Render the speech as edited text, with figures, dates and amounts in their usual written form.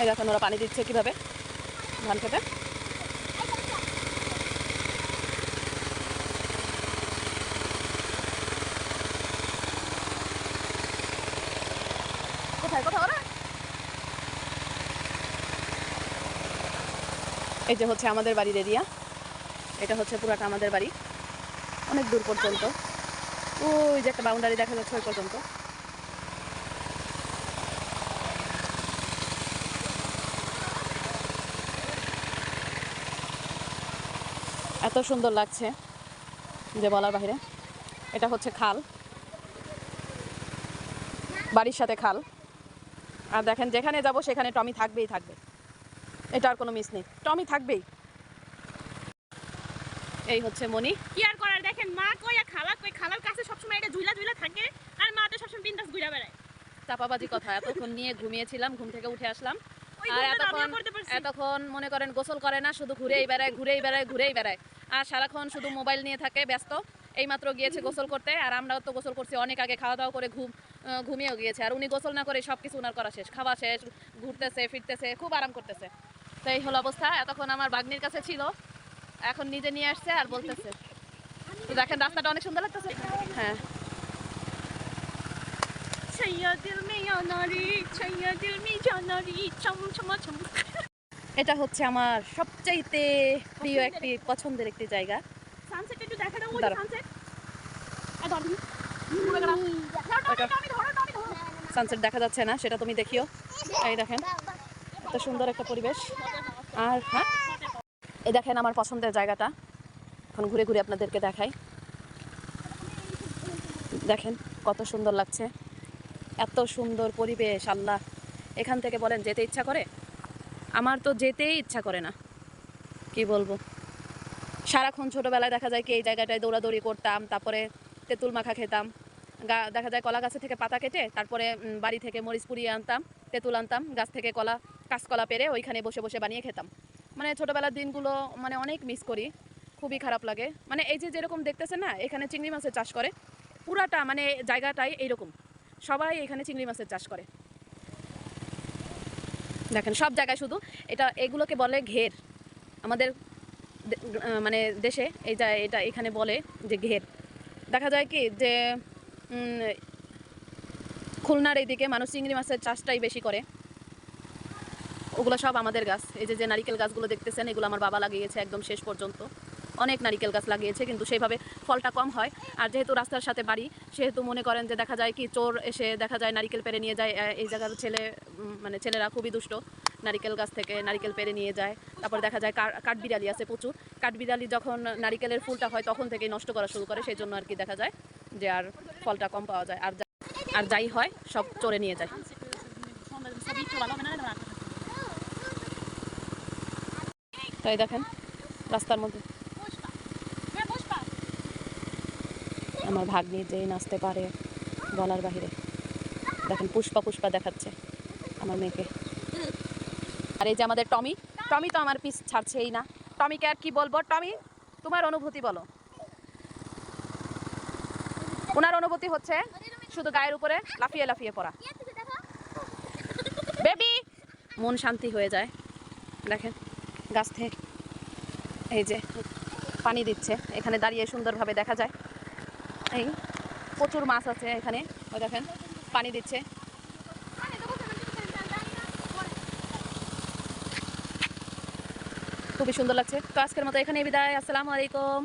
এই দেখেন ওরা পানি দিচ্ছে কিভাবে ধান খেতে। কোথায় কোথায় ওরা? এই যে হচ্ছে আমাদের বাড়ির এরিয়া, এটা হচ্ছে পুরাটা আমাদের বাড়ি, অনেক দূর পর্যন্ত। ওই যে একটা বাউন্ডারি দেখা যাচ্ছে ওই পর্যন্ত। এত সুন্দর লাগছে যে বলার বাহিরে। এটা হচ্ছে খাল, বাড়ির সাথে খাল। আর দেখেন যেখানে যাব সেখানে টমি থাকবেই থাকবে, এটা আর কোনো মিস নেই, টমি থাকবেই। এই হচ্ছে মনি। কি আর করার, দেখেন মা কই আর খালা কই, খালার কাছে সবসময় এটা ঝুলা ঝুলা থাকে আর মা তো সবসময় বিন্দাস ঘুরে বেড়ায়। চাপাবাজি কথা, এতক্ষণ নিয়ে ঘুমিয়েছিলাম, ঘুম থেকে উঠে আসলাম আর এতক্ষণ মনে করেন গোসল করে না, শুধু ঘুরেই বেড়ায় ঘুরেই বেড়ায় ঘুরেই বেড়ায় আর সারাক্ষণ শুধু মোবাইল নিয়ে থাকে ব্যস্ত। এইমাত্র গিয়েছে গোসল করতে, আর আমরাও তো গোসল করছি অনেক আগে, খাওয়া দাওয়া করে ঘুমিয়েও গিয়েছে। আর উনি গোসল না করে সব কিছু ওনার করা শেষ, খাওয়া শেষ, ঘুরতেছে ফিরতেছে, খুব আরাম করতেছে। তো এই হলো অবস্থা। এতক্ষণ আমার ভাগ্নির কাছে ছিল, এখন নিজে নিয়ে আসছে আর বলতেছে। তো দেখেন রাস্তাটা অনেক সুন্দর লাগতেছে। হ্যাঁ, এটা হচ্ছে আমার সবচাইতে প্রিয় একটি পছন্দের একটি জায়গা। সানসেট দেখা যাচ্ছে না, সেটা তুমি দেখিও। এই দেখেন কত সুন্দর একটা পরিবেশ। আর হ্যাঁ, এই দেখেন আমার পছন্দের জায়গাটা, এখন ঘুরে ঘুরে আপনাদেরকে দেখাই। দেখেন কত সুন্দর লাগছে, এত সুন্দর পরিবেশ। আল্লাহ, এখান থেকে বলেন যেতে ইচ্ছা করে? আমার তো যেতেই ইচ্ছা করে না, কি বলবো। সারাক্ষণ ছোটোবেলায় দেখা যায় কি এই জায়গাটায় দৌড়াদৌড়ি করতাম, তারপরে তেঁতুল মাখা খেতাম, দেখা যায় কলা গাছে থেকে পাতা কেটে তারপরে বাড়ি থেকে মরিচ পুড়িয়ে আনতাম, তেঁতুল আনতাম, গাছ থেকে কাঁচকলা পেরে ওইখানে বসে বসে বানিয়ে খেতাম। মানে ছোটোবেলার দিনগুলো মানে অনেক মিস করি, খুবই খারাপ লাগে। মানে এই যে যেরকম দেখতেছেন না, এখানে চিংড়ি মাছের চাষ করে, পুরাটা মানে জায়গাটাই এইরকম, সবাই এখানে চিংড়ি মাছের চাষ করে। দেখেন সব জায়গায় শুধু এগুলোকে বলে ঘের। আমাদের মানে দেশে এটা এখানে বলে যে ঘের। দেখা যায় কি যে খুলনার এইদিকে মানুষ চিংড়ি মাছের চাষটাই বেশি করে। ওগুলো সব আমাদের গাছ। এই যে নারিকেল গাছগুলো দেখতেছেন, এগুলো আমার বাবা লাগিয়েছে একদম শেষ পর্যন্ত। অনেক নারিকেল গাছ লাগিয়েছে, কিন্তু সেইভাবে ফলটা কম হয়। আর যেহেতু রাস্তার সাথে বাড়ি, সেহেতু মনে করেন যে দেখা যায় কি চোর এসে দেখা যায় নারিকেল পেরে নিয়ে যায়। এই জায়গার ছেলেরা খুবই দুষ্ট, নারিকেল গাছ থেকে নারিকেল পেরে নিয়ে যায়। তারপর দেখা যায় কাঠবিড়ালি আছে প্রচুর। কাঠবিড়ালি যখন নারিকেলের ফুলটা হয় তখন থেকেই নষ্ট করা শুরু করে, সেই জন্য আর কি দেখা যায় যে আর ফলটা কম পাওয়া যায়। আর যাই হয় সব চোরে নিয়ে যায়। তাই দেখেন রাস্তার মধ্যে আমার ভাগ্নি যেই নাচতে পারে বলার বাহিরে। দেখেন পুষ্পা দেখাচ্ছে আমার মেয়েকে। আর এই যে আমাদের টমি তো আমার পিস ছাড়ছেই না। টমিকে আর কি বলবো, টমি তোমার অনুভূতি বলো। ওনার অনুভূতি হচ্ছে শুধু গায়ের উপরে লাফিয়ে লাফিয়ে পড়া। বেবি, মন শান্তি হয়ে যায়। দেখেন গাছ থেকে এই যে পানি দিচ্ছে, এখানে দাঁড়িয়ে সুন্দরভাবে দেখা যায়। এই প্রচুর মাছ আছে এখানে, ওই দেখেন পানি দিচ্ছে। খুবই সুন্দর লাগছে। তো আজকের মতো এখানে বিদায়। আসসালামু আলাইকুম।